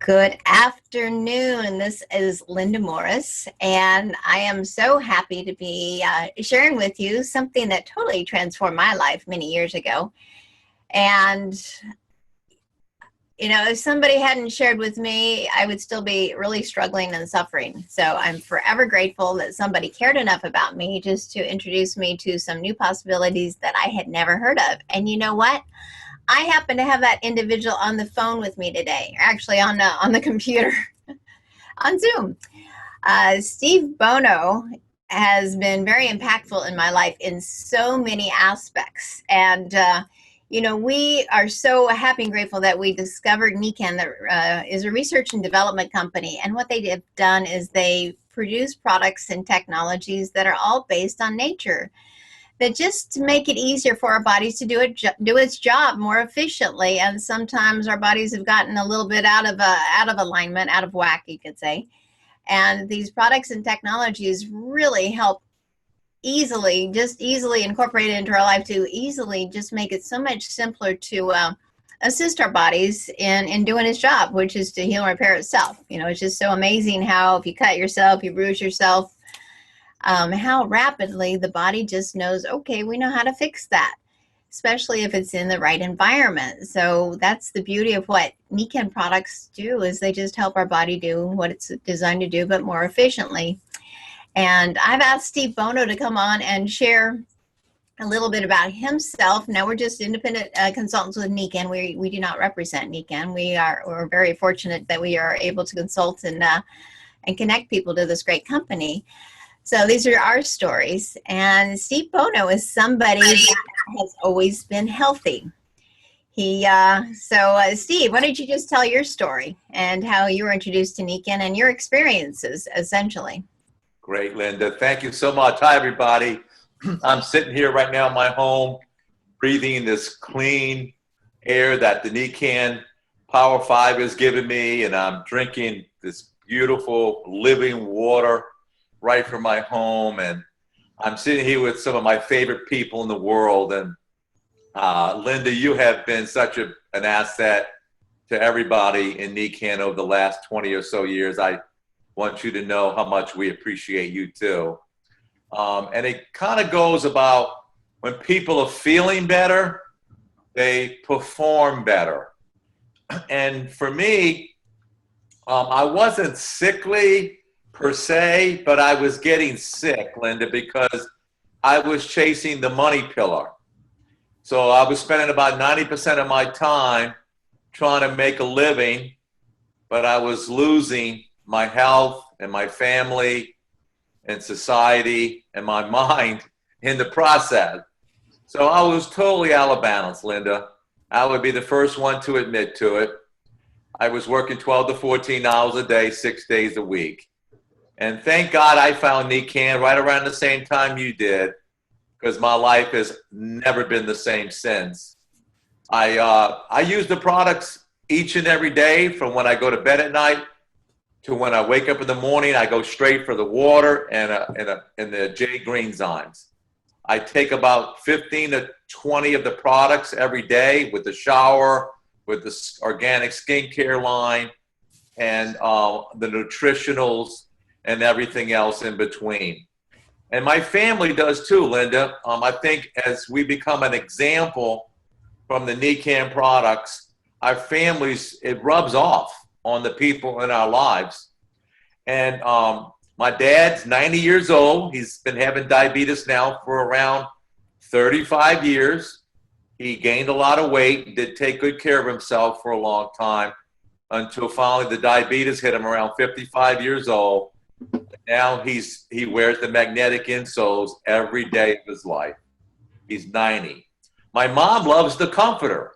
Good afternoon. This is Linda Morris, and I am so happy to be sharing with you something that totally transformed my life many years ago. And, if somebody hadn't shared with me, I would still be really struggling and suffering. So I'm forever grateful that somebody cared enough about me just to introduce me to some new possibilities that I had never heard of. And you know what? I happen to have that individual on the phone with me today, or actually on the computer, on Zoom. Steve Bono has been very impactful in my life in so many aspects. And, we are so happy and grateful that we discovered Nikan, that is a research and development company. And what they have done is they produce products and technologies that are all based on nature, that just to make it easier for our bodies to do its job more efficiently. And sometimes our bodies have gotten a little bit out of alignment, out of whack, you could say. And these products and technologies really help easily incorporate it into our life to easily just make it so much simpler to assist our bodies in doing its job, which is to heal and repair itself. It's just so amazing how if you cut yourself, you bruise yourself, how rapidly the body just knows, okay, we know how to fix that, especially if it's in the right environment. So that's the beauty of what Nikan products do, is they just help our body do what it's designed to do, but more efficiently. And I've asked Steve Bono to come on and share a little bit about himself. Now, we're just independent consultants with Nikan. We do not represent Nikan. We're very fortunate that we are able to consult and connect people to this great company. So these are our stories. And Steve Bono is somebody that has always been healthy. Steve, why don't you just tell your story and how you were introduced to Nikan and your experiences, essentially. Great, Linda. Thank you so much. Hi, everybody. I'm sitting here right now in my home, breathing this clean air that the Nikan Power 5 has given me, and I'm drinking this beautiful living water right from my home. And I'm sitting here with some of my favorite people in the world. And Linda, you have been such an asset to everybody in Nikan over the last 20 or so years. I want you to know how much we appreciate you too. And it kind of goes about when people are feeling better, they perform better. And for me, I wasn't sickly per se, but I was getting sick, Linda, because I was chasing the money pillar. So I was spending about 90% of my time trying to make a living, but I was losing my health and my family and society and my mind in the process. So I was totally out of balance, Linda. I would be the first one to admit to it. I was working 12 to 14 hours a day, 6 days a week. And thank God I found Nikan right around the same time you did, because my life has never been the same since. I use the products each and every day, from when I go to bed at night to when I wake up in the morning. I go straight for the water and the J Greenzymes. I take about 15 to 20 of the products every day with the shower, with the organic skincare line, and the nutritionals and everything else in between. And my family does too, Linda. I think as we become an example from the Nikan products, our families, it rubs off on the people in our lives. And my dad's 90 years old. He's been having diabetes now for around 35 years. He gained a lot of weight, did take good care of himself for a long time, until finally the diabetes hit him around 55 years old. Now he wears the magnetic insoles every day of his life. He's 90. My mom loves the comforter.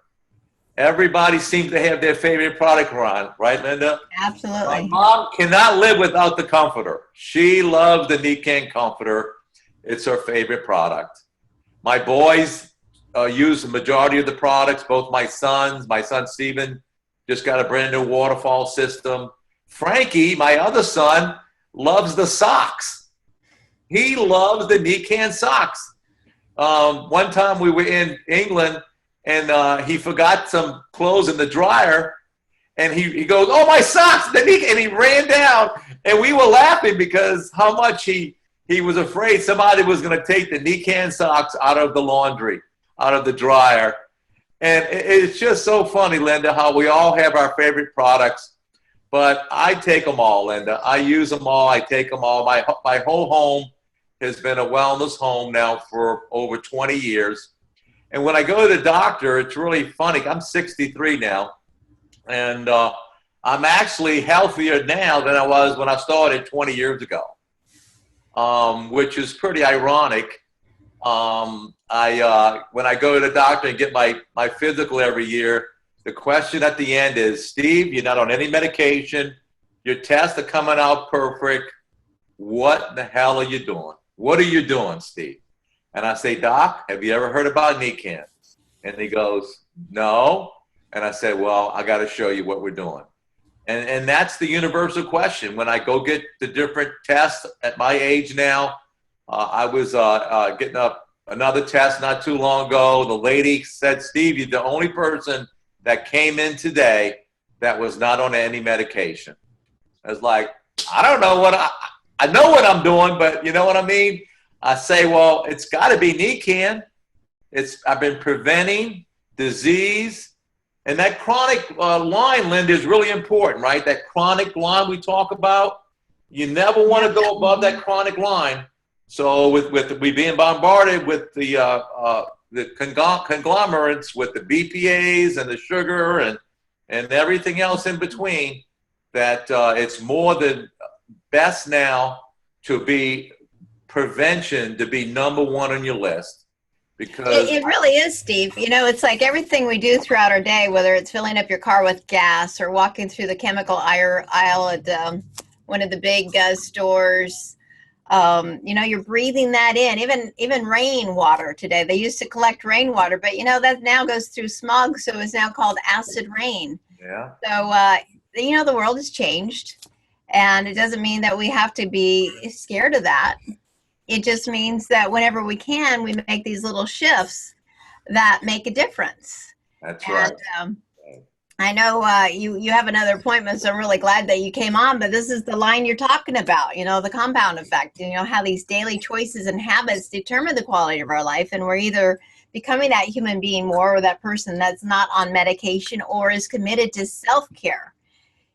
Everybody seems to have their favorite product run, right, Linda? Absolutely. My mom cannot live without the comforter. She loves the Nikan comforter. It's her favorite product. My boys use the majority of the products, both my sons. My son, Steven, just got a brand new waterfall system. Frankie, my other son, loves the socks. He loves the Nikan socks. One time we were in England, and he forgot some clothes in the dryer, And he goes, "Oh, my socks!" And he ran down, and we were laughing because how much he was afraid somebody was going to take the Nikan socks out of the laundry, out of the dryer. And it's just so funny, Linda, how we all have our favorite products, but I take them all, Linda. I use them all. I take them all. My whole home has been a wellness home now for over 20 years. And when I go to the doctor, it's really funny. I'm 63 now, and I'm actually healthier now than I was when I started 20 years ago, which is pretty ironic. When I go to the doctor and get my physical every year, the question at the end is, Steve, you're not on any medication. Your tests are coming out perfect. What the hell are you doing? What are you doing, Steve? And I say, Doc, have you ever heard about Nikan? And he goes, no. And I said, well, I got to show you what we're doing. And that's the universal question. When I go get the different tests at my age now, I was getting another test not too long ago. The lady said, Steve, you're the only person that came in today that was not on any medication. I was like, I don't know I know what I'm doing, but you know what I mean? I say, well, it's got to be Nikan. I've been preventing disease. And that chronic line, Linda, is really important, right? That chronic line we talk about, you never want to go above that chronic line. So with we being bombarded with the conglomerates, with the BPAs and the sugar and everything else in between, that it's more than best now to be prevention to be number one on your list. Because it really is, Steve. You know, it's like everything we do throughout our day, whether it's filling up your car with gas or walking through the chemical aisle at one of the big stores. You know, you're breathing that in. Even rainwater today. They used to collect rainwater, but you know that now goes through smog, so it's now called acid rain. Yeah. So you know, the world has changed, and it doesn't mean that we have to be scared of that. It just means that whenever we can, we make these little shifts that make a difference. That's right. And, I know you have another appointment, so I'm really glad that you came on, but this is the line you're talking about, you know, the compound effect, you know, how these daily choices and habits determine the quality of our life, and we're either becoming that human being more or that person that's not on medication or is committed to self-care.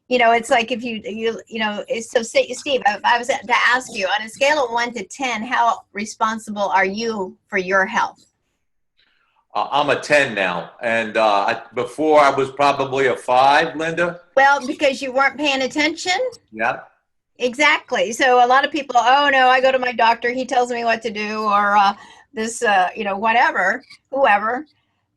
You know, it's like if you know, so say, Steve, if I was to ask you on a scale of 1 to 10, how responsible are you for your health? I'm a 10 now, and before I was probably a 5, Linda. Well, because you weren't paying attention? Yeah. Exactly. So a lot of people, oh no, I go to my doctor, he tells me what to do, or this, you know, whatever, whoever.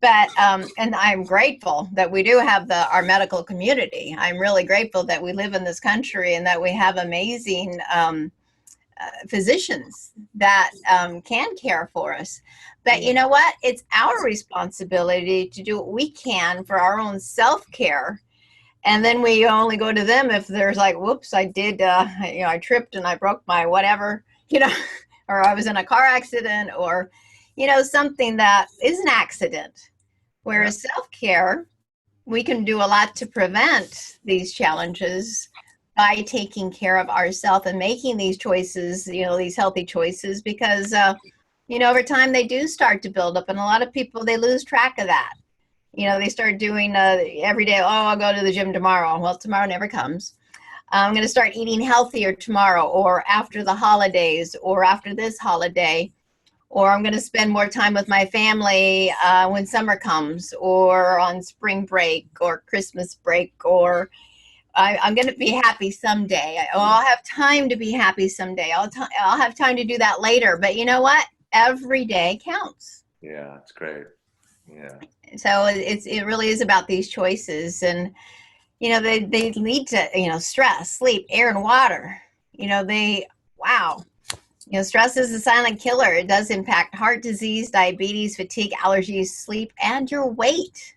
But, and I'm grateful that we do have our medical community. I'm really grateful that we live in this country and that we have amazing physicians that can care for us. But you know what? It's our responsibility to do what we can for our own self-care. And then we only go to them if there's like, whoops, I did, you know, I tripped and I broke my whatever, you know, or I was in a car accident, or, you know, something that is an accident. Whereas self-care, we can do a lot to prevent these challenges by taking care of ourselves and making these choices, you know, these healthy choices, because, you know, over time they do start to build up, and a lot of people, they lose track of that. You know, they start doing every day, oh, I'll go to the gym tomorrow. Well, tomorrow never comes. I'm going to start eating healthier tomorrow, or after the holidays, or after this holiday, or I'm going to spend more time with my family when summer comes, or on spring break, or Christmas break, or I'm going to be happy someday. I'll have time to be happy someday. I'll have time to do that later. But you know what? Every day counts. Yeah, that's great. Yeah. So it really is about these choices, and you know they lead to, you know, stress, sleep, air, and water. You know, wow. You know, stress is a silent killer. It does impact heart disease, diabetes, fatigue, allergies, sleep, and your weight.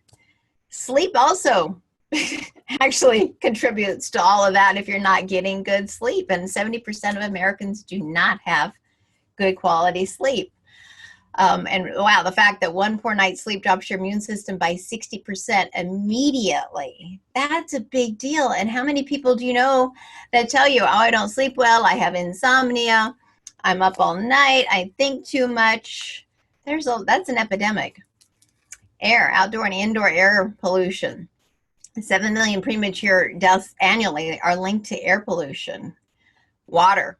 Sleep also actually contributes to all of that if you're not getting good sleep. And 70% of Americans do not have good quality sleep. And wow, the fact that one poor night's sleep drops your immune system by 60% immediately, that's a big deal. And how many people do you know that tell you, oh, I don't sleep well, I have insomnia, I'm up all night, I think too much? That's an epidemic. Air, outdoor and indoor air pollution. 7 million premature deaths annually are linked to air pollution. Water.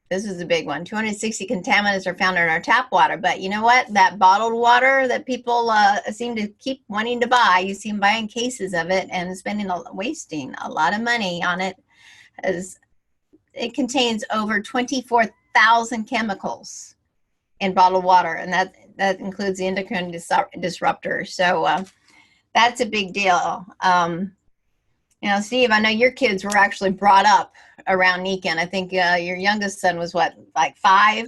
This is a big one. 260 contaminants are found in our tap water. But you know what? That bottled water that people seem to keep wanting to buy, you see them buying cases of it and wasting a lot of money on it, as it contains over 24,000 chemicals in bottled water, and that includes the endocrine disruptors. So that's a big deal. Steve, I know your kids were actually brought up around Nikan. I think your youngest son was what, like 5?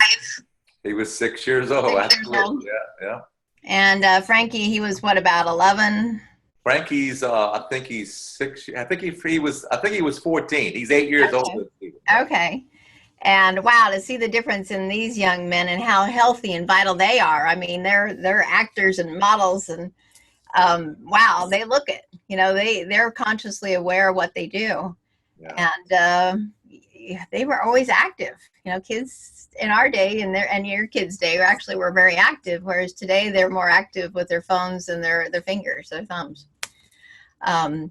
He was 6 years old. 6 years old. Yeah. And Frankie, he was what, about 11? Frankie's, I think he's 6. I think he was 14. He's 8 years old. Okay. And wow, to see the difference in these young men and how healthy and vital they are. I mean, they're actors and models, and wow, they look it. They're consciously aware of what they do. Yeah. And they were always active. Kids in our day and your kids' day actually were very active, whereas today they're more active with their phones and their fingers, their thumbs. I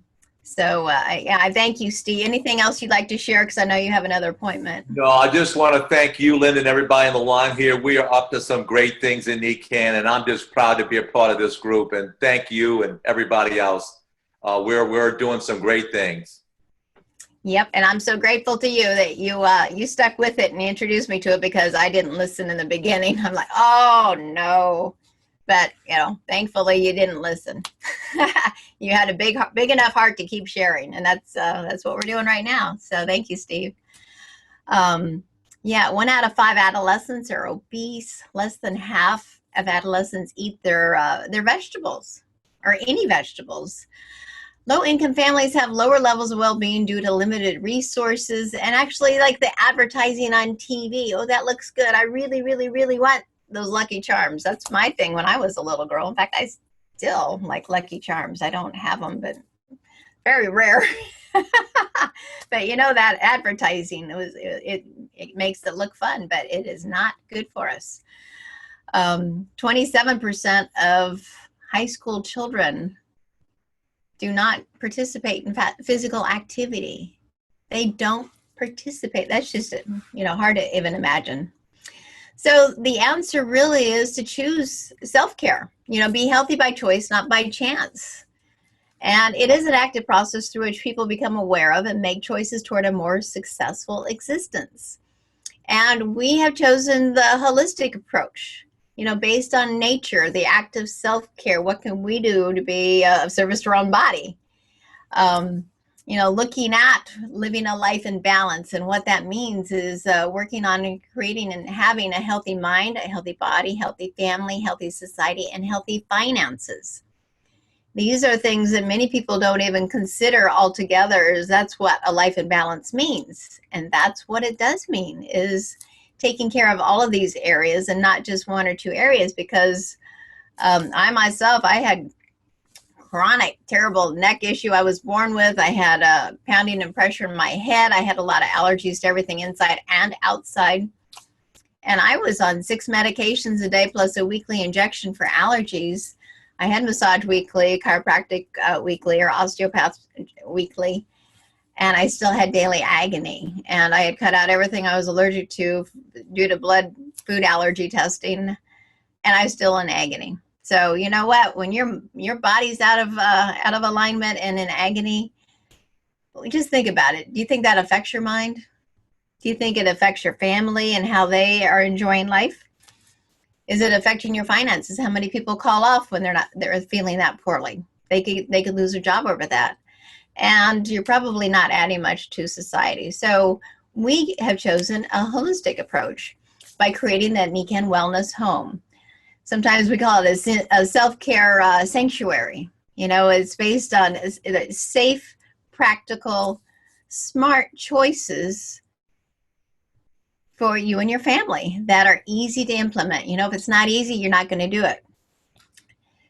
thank you, Steve. Anything else you'd like to share? Because I know you have another appointment. No, I just want to thank you, Linda, and everybody on the line here. We are up to some great things in Nikan, and I'm just proud to be a part of this group. And thank you and everybody else. We're doing some great things. Yep, and I'm so grateful to you that you stuck with it and introduced me to it, because I didn't listen in the beginning. I'm like, oh no. But, thankfully you didn't listen. You had a big enough heart to keep sharing, and that's what we're doing right now. So thank you, Steve. 1 out of 5 adolescents are obese. Less than half of adolescents eat their vegetables, or any vegetables. Low-income families have lower levels of well-being due to limited resources, and actually, like the advertising on TV. Oh, that looks good. I really, really, really want those Lucky Charms. That's my thing when I was a little girl. In fact, I still like Lucky Charms. I don't have them, but very rare. But that advertising, it makes it look fun, but it is not good for us. 27% of high school children do not participate in physical activity. They don't participate. That's just hard to even imagine. So the answer really is to choose self-care. Be healthy by choice, not by chance. And it is an active process through which people become aware of and make choices toward a more successful existence. And we have chosen the holistic approach, based on nature, the act of self-care. What can we do to be of service to our own body? Looking at living a life in balance. And what that means is working on creating and having a healthy mind, a healthy body, healthy family, healthy society, and healthy finances. These are things that many people don't even consider altogether, as that's what a life in balance means. And that's what it does mean, is taking care of all of these areas and not just 1 or 2 areas, because I myself, I had chronic, terrible neck issue I was born with. I had a pounding and pressure in my head. I had a lot of allergies to everything inside and outside. And I was on 6 medications a day plus a weekly injection for allergies. I had massage weekly, chiropractic weekly, or osteopath weekly. And I still had daily agony. And I had cut out everything I was allergic to due to food allergy testing. And I was still in agony. So you know what? When your body's out of alignment and in agony, just think about it. Do you think that affects your mind? Do you think it affects your family and how they are enjoying life? Is it affecting your finances? How many people call off when they're feeling that poorly? They could lose their job over that. And you're probably not adding much to society. So we have chosen a holistic approach by creating that Nikan Wellness Home. Sometimes we call it a self-care sanctuary. It's based on safe, practical, smart choices for you and your family that are easy to implement. If it's not easy, you're not going to do it.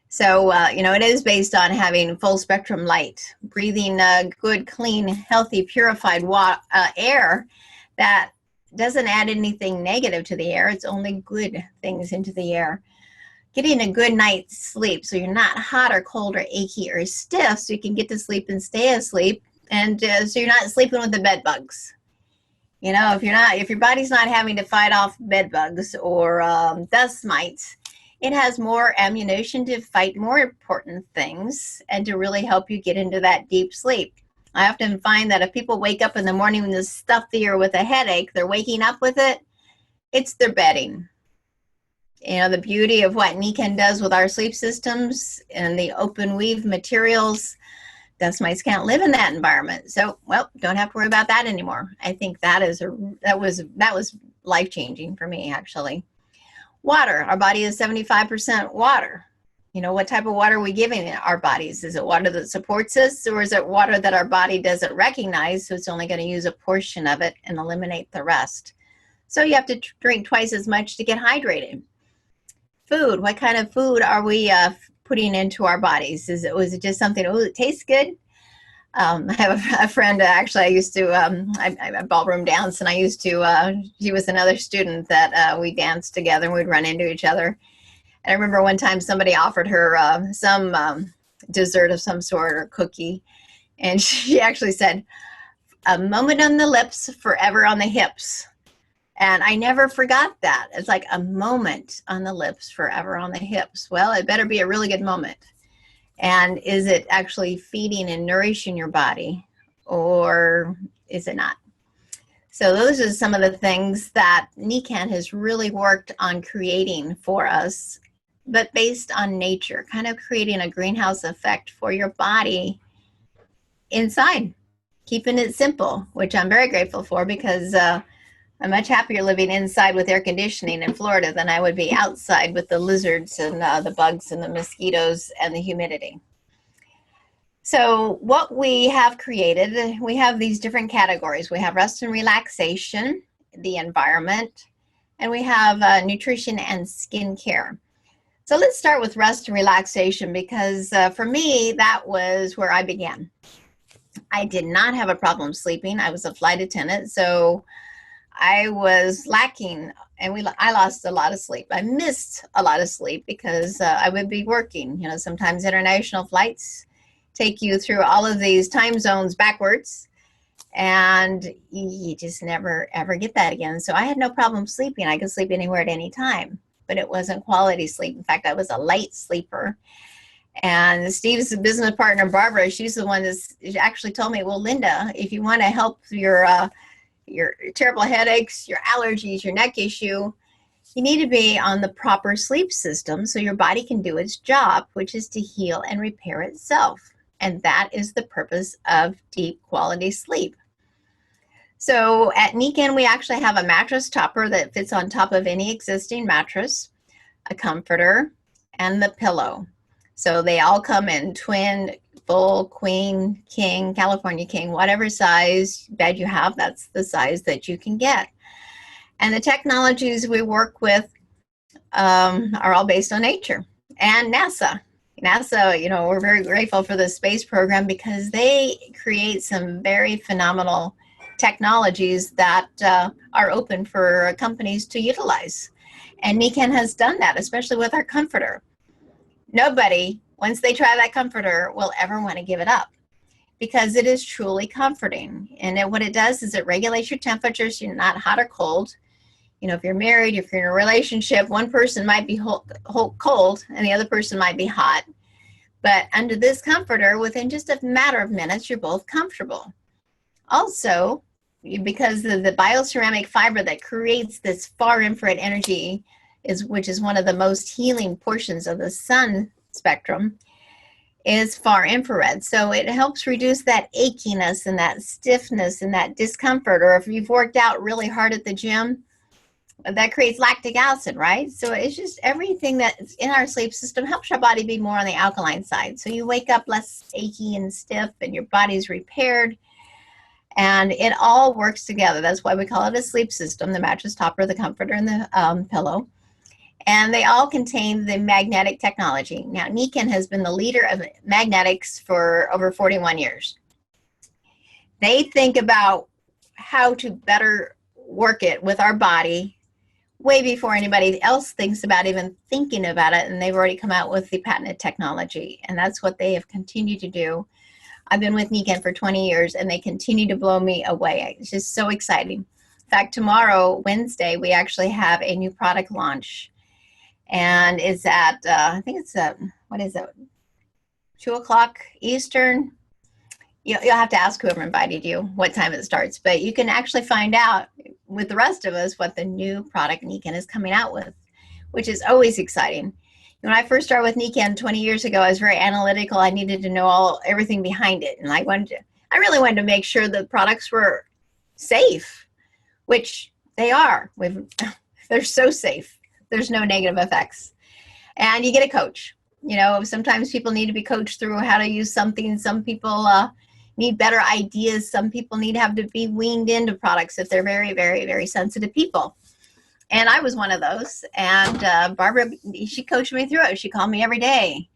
So, it is based on having full spectrum light, breathing good, clean, healthy, purified air that doesn't add anything negative to the air. It's only good things into the air. Getting a good night's sleep so you're not hot or cold or achy or stiff, so you can get to sleep and stay asleep, and so you're not sleeping with the bed bugs. If your body's not having to fight off bed bugs or dust mites, it has more ammunition to fight more important things and to really help you get into that deep sleep. I often find that if people wake up in the morning with this stuffy or with a headache, they're waking up with it. It's their bedding. The beauty of what Nikken does with our sleep systems and the open weave materials, dust mites can't live in that environment. So, don't have to worry about that anymore. I think that was life-changing for me, actually. Water. Our body is 75% water. What type of water are we giving our bodies? Is it water that supports us, or is it water that our body doesn't recognize, so it's only going to use a portion of it and eliminate the rest? So you have to drink twice as much to get hydrated. Food. What kind of food are we putting into our bodies? Was it just something, it tastes good? I have a friend, actually, I used to, I ballroom dance, and she was another student that we danced together, and we'd run into each other. And I remember one time somebody offered her some dessert of some sort or cookie, and she actually said, "A moment on the lips, forever on the hips." And I never forgot that. It's like a moment on the lips, forever on the hips. Well, it better be a really good moment. And is it actually feeding and nourishing your body, or is it not? So those are some of the things that Nikken has really worked on creating for us, but based on nature, kind of creating a greenhouse effect for your body inside, keeping it simple, which I'm very grateful for, because I'm much happier living inside with air conditioning in Florida than I would be outside with the lizards and the bugs and the mosquitoes and the humidity. So what we have created, we have these different categories. We have rest and relaxation, the environment, and we have nutrition and skincare. So let's start with rest and relaxation, because for me, that was where I began. I did not have a problem sleeping. I was a flight attendant, so I was lacking, and I lost a lot of sleep. I missed a lot of sleep because I would be working. Sometimes international flights take you through all of these time zones backwards, and you just never, ever get that again. So I had no problem sleeping. I could sleep anywhere at any time, but it wasn't quality sleep. In fact, I was a light sleeper. And Steve's business partner, Barbara, she's the one that actually told me, well, Linda, if you want to help your terrible headaches, your allergies, your neck issue, you need to be on the proper sleep system so your body can do its job, which is to heal and repair itself. And that is the purpose of deep quality sleep. So at Nikken, we actually have a mattress topper that fits on top of any existing mattress, a comforter, and the pillow. So they all come in twin, full, queen, king, California king, whatever size bed you have, that's the size that you can get. And the technologies we work with are all based on nature and NASA. NASA, we're very grateful for the space program because they create some very phenomenal technologies that are open for companies to utilize. And Nikken has done that, especially with our comforter. Nobody, once they try that comforter, will ever want to give it up because it is truly comforting. And what it does is it regulates your temperature so you're not hot or cold. If you're married, if you're in a relationship, one person might be cold and the other person might be hot. But under this comforter, within just a matter of minutes, you're both comfortable. Also, because of the bioceramic fiber that creates this far infrared energy, which is one of the most healing portions of the sun spectrum, is far infrared. So it helps reduce that achiness and that stiffness and that discomfort. Or if you've worked out really hard at the gym, that creates lactic acid, right? So it's just everything that's in our sleep system helps our body be more on the alkaline side. So you wake up less achy and stiff and your body's repaired. And it all works together. That's why we call it a sleep system, the mattress topper, the comforter, and the pillow. And they all contain the magnetic technology. Now, Nikken has been the leader of magnetics for over 41 years. They think about how to better work it with our body way before anybody else thinks about even thinking about it. And they've already come out with the patented technology. And that's what they have continued to do. I've been with Nikken for 20 years, and they continue to blow me away. It's just so exciting. In fact, tomorrow, Wednesday, we actually have a new product launch. And it's at, I think it's, what is it, 2 o'clock Eastern. You'll have to ask whoever invited you what time it starts. But you can actually find out with the rest of us what the new product Nikken is coming out with, which is always exciting. When I first started with Nikken 20 years ago, I was very analytical. I needed to know everything behind it. And I really wanted to make sure the products were safe, which they are. They're so safe. There's no negative effects. And you get a coach. Sometimes people need to be coached through how to use something. Some people need better ideas. Some people need to have to be weaned into products if they're very, very, very sensitive people. And I was one of those. And Barbara, she coached me through it. She called me every day.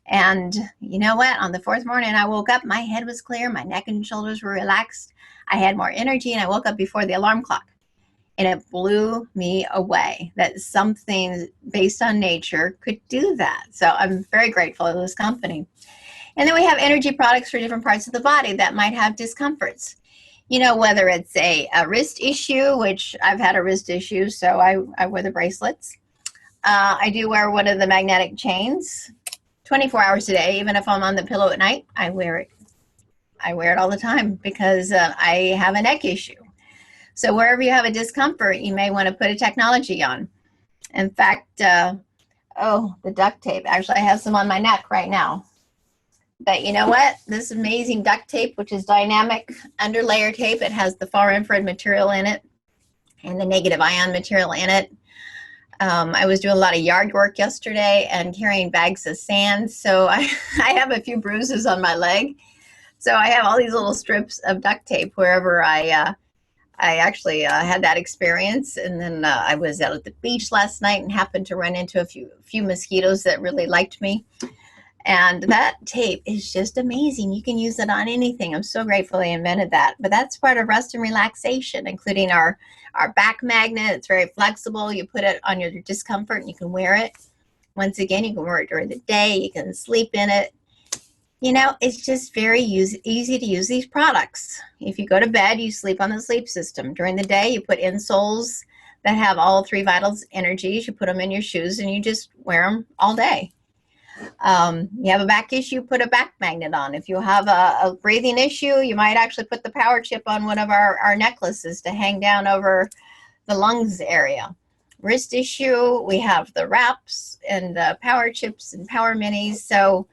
And you know what? On the fourth morning, I woke up. My head was clear. My neck and shoulders were relaxed. I had more energy, and I woke up before the alarm clock. And it blew me away that something based on nature could do that. So I'm very grateful to this company. And then we have energy products for different parts of the body that might have discomforts. Whether it's a wrist issue, which I've had a wrist issue, so I wear the bracelets. I do wear one of the magnetic chains 24 hours a day. Even if I'm on the pillow at night, I wear it. I wear it all the time because I have a neck issue. So wherever you have a discomfort, you may want to put a technology on. In fact, the duct tape. Actually, I have some on my neck right now. But you know what? This amazing duct tape, which is dynamic underlayer tape, it has the far infrared material in it and the negative ion material in it. I was doing a lot of yard work yesterday and carrying bags of sand. So I have a few bruises on my leg. So I have all these little strips of duct tape wherever I actually had that experience. And then I was out at the beach last night and happened to run into a few mosquitoes that really liked me. And that tape is just amazing. You can use it on anything. I'm so grateful they invented that. But that's part of rest and relaxation, including our back magnet. It's very flexible. You put it on your discomfort and you can wear it. Once again, you can wear it during the day. You can sleep in it. It's just very easy to use these products. If you go to bed, you sleep on the sleep system. During the day, you put insoles that have all three vital energies. You put them in your shoes and you just wear them all day. You have a back issue, put a back magnet on. If you have a breathing issue, you might actually put the power chip on one of our necklaces to hang down over the lungs area. Wrist issue, we have the wraps and the power chips and power minis. So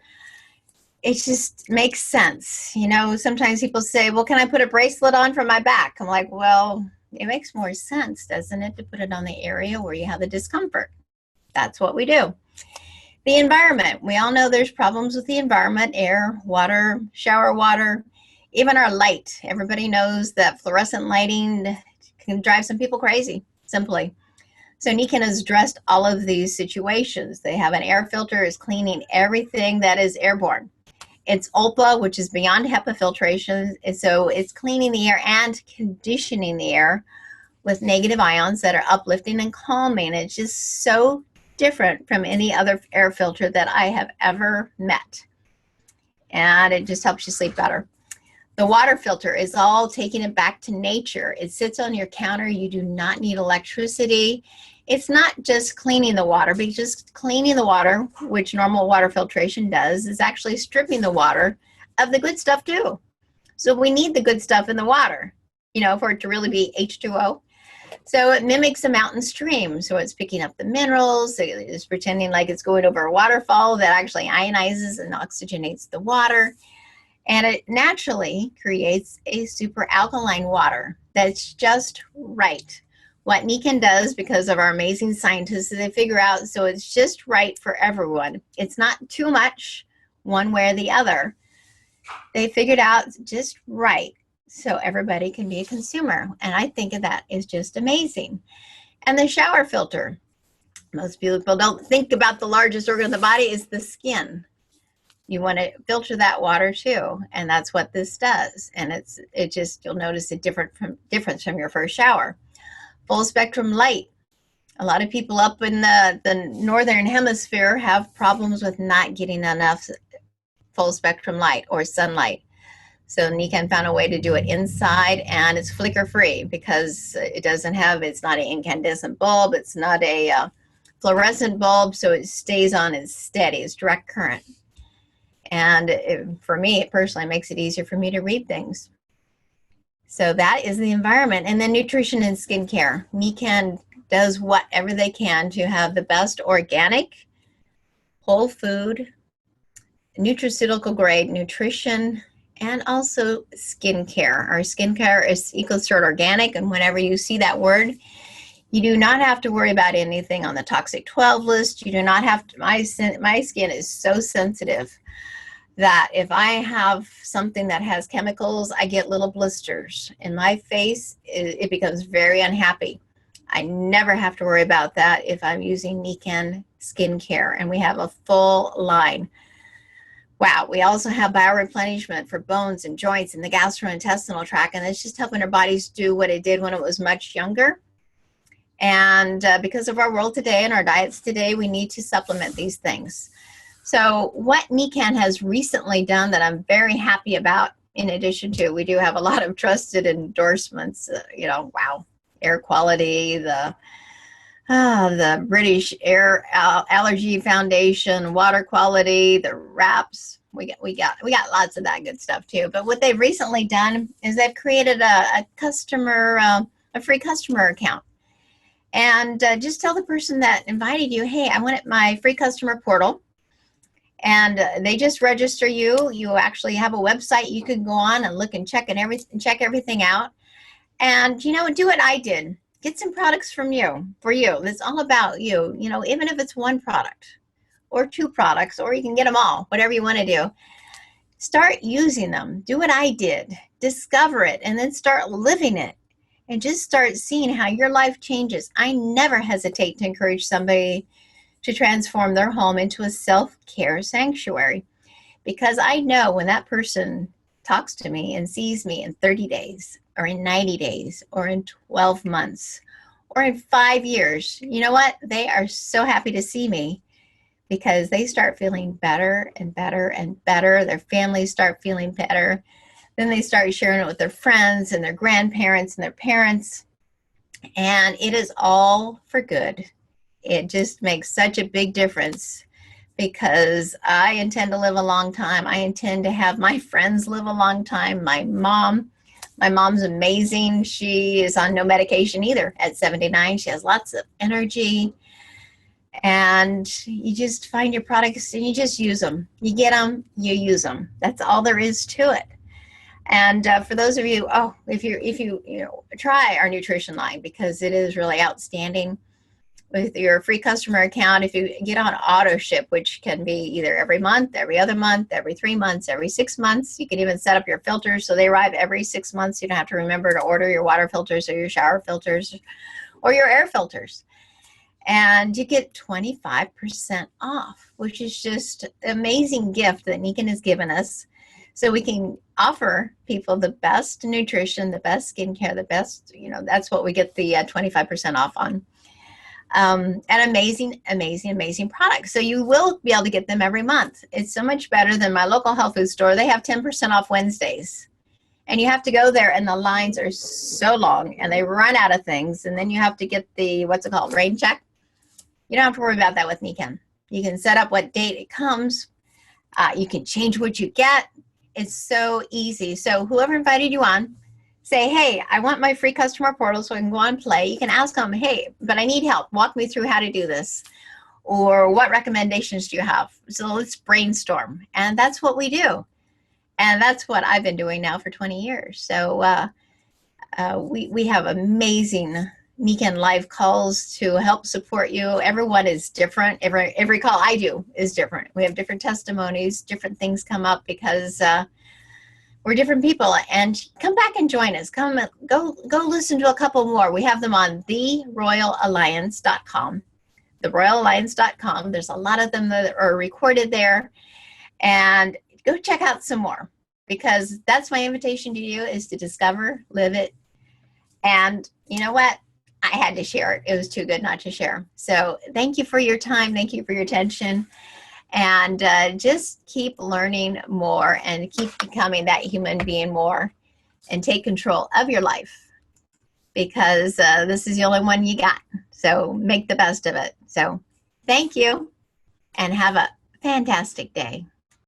it just makes sense. Sometimes people say, well, can I put a bracelet on for my back? I'm like, well, it makes more sense, doesn't it, to put it on the area where you have the discomfort. That's what we do. The environment. We all know there's problems with the environment, air, water, shower water, even our light. Everybody knows that fluorescent lighting can drive some people crazy, simply. So Nikken has addressed all of these situations. They have an air filter, is cleaning everything that is airborne. It's ULPA, which is beyond HEPA filtration. So it's cleaning the air and conditioning the air with negative ions that are uplifting and calming. It's just so different from any other air filter that I have ever met. And it just helps you sleep better. The water filter is all taking it back to nature. It sits on your counter. You do not need electricity. It's not just cleaning the water, but just cleaning the water, which normal water filtration does, is actually stripping the water of the good stuff too. So we need the good stuff in the water, for it to really be H2O. So it mimics a mountain stream. So it's picking up the minerals. It's pretending like it's going over a waterfall that actually ionizes and oxygenates the water. And it naturally creates a super alkaline water that's just right. What Nikken does, because of our amazing scientists, is they figure out so it's just right for everyone. It's not too much one way or the other. They figured out just right. so everybody can be a consumer. And I think of that is just amazing. And the shower filter. Most people don't think about the largest organ of the body is the skin. You want to filter that water too, and that's what this does. And it just, you'll notice a difference from your first shower. Full spectrum light. A lot of people up in the northern hemisphere have problems with not getting enough full spectrum light or sunlight. So Nikan found a way to do it inside, and it's flicker free because it's not an incandescent bulb, it's not a fluorescent bulb, so it stays on, it's steady, it's direct current. And for me, it personally makes it easier for me to read things. So that is the environment. And then nutrition and skincare. Nikan does whatever they can to have the best organic, whole food, nutraceutical grade nutrition, and also skincare. Our skincare is EcoCert organic, and whenever you see that word, you do not have to worry about anything on the toxic 12 list. You do not have to, my skin is so sensitive that if I have something that has chemicals, I get little blisters in my face. It becomes very unhappy. I never have to worry about that if I'm using Nikan skincare, and we have a full line. Wow, we also have bioreplenishment for bones and joints and the gastrointestinal tract, and it's just helping our bodies do what it did when it was much younger. And because of our world today and our diets today, we need to supplement these things. So what Nikan has recently done that I'm very happy about, in addition to, we do have a lot of trusted endorsements, wow, air quality, the British Air Allergy Foundation, water quality, the wraps. We got lots of that good stuff too. But what they've recently done is they've created a free customer account. And just tell the person that invited you, hey, I want my free customer portal. And they just register you. You actually have a website you can go on and look and check everything out. And, do what I did. Get some products for you. It's all about you, even if it's one product or two products, or you can get them all, whatever you want to do. Start using them. Do what I did. Discover it, and then start living it. And just start seeing how your life changes. I never hesitate to encourage somebody to transform their home into a self-care sanctuary, because I know when that person talks to me and sees me in 30 days or in 90 days or in 12 months or in 5 years, you know what? They are so happy to see me because they start feeling better and better and better. Their families start feeling better. Then they start sharing it with their friends and their grandparents and their parents. And it is all for good. It just makes such a big difference because I intend to live a long time. I intend to have my friends live a long time. My mom's amazing. She is on no medication either at 79. She has lots of energy. And you just find your products and you just use them. You get them, you use them. That's all there is to it. And for those of you, if you try our nutrition line, because it is really outstanding. With your free customer account, if you get on auto ship, which can be either every month, every other month, every 3 months, every 6 months, you can even set up your filters so they arrive every 6 months. You don't have to remember to order your water filters or your shower filters or your air filters. And you get 25% off, which is just an amazing gift that Nikan has given us. So we can offer people the best nutrition, the best skincare, the best, that's what we get the 25% off on. And amazing products. So you will be able to get them every month. It's so much better than my local health food store. They have 10% off Wednesdays. And you have to go there and the lines are so long and they run out of things. And then you have to get the, rain check. You don't have to worry about that with Nikan. You can set up what date it comes. You can change what you get. It's so easy. So whoever invited you on, say, hey, I want my free customer portal so I can go on play. You can ask them, hey, but I need help. Walk me through how to do this. Or what recommendations do you have? So let's brainstorm. And that's what we do. And that's what I've been doing now for 20 years. So we have amazing Nikan live calls to help support you. Everyone is different. Every call I do is different. We have different testimonies, different things come up because we're different people, and come back and join us. Go listen to a couple more. We have them on theroyalalliance.com. Theroyalalliance.com. There's a lot of them that are recorded there, and go check out some more, because that's my invitation to you, is to discover, live it. And you know what? I had to share it. It was too good not to share. So thank you for your time. Thank you for your attention. And just keep learning more and keep becoming that human being more, and take control of your life, because this is the only one you got. So make the best of it. So thank you, and have a fantastic day.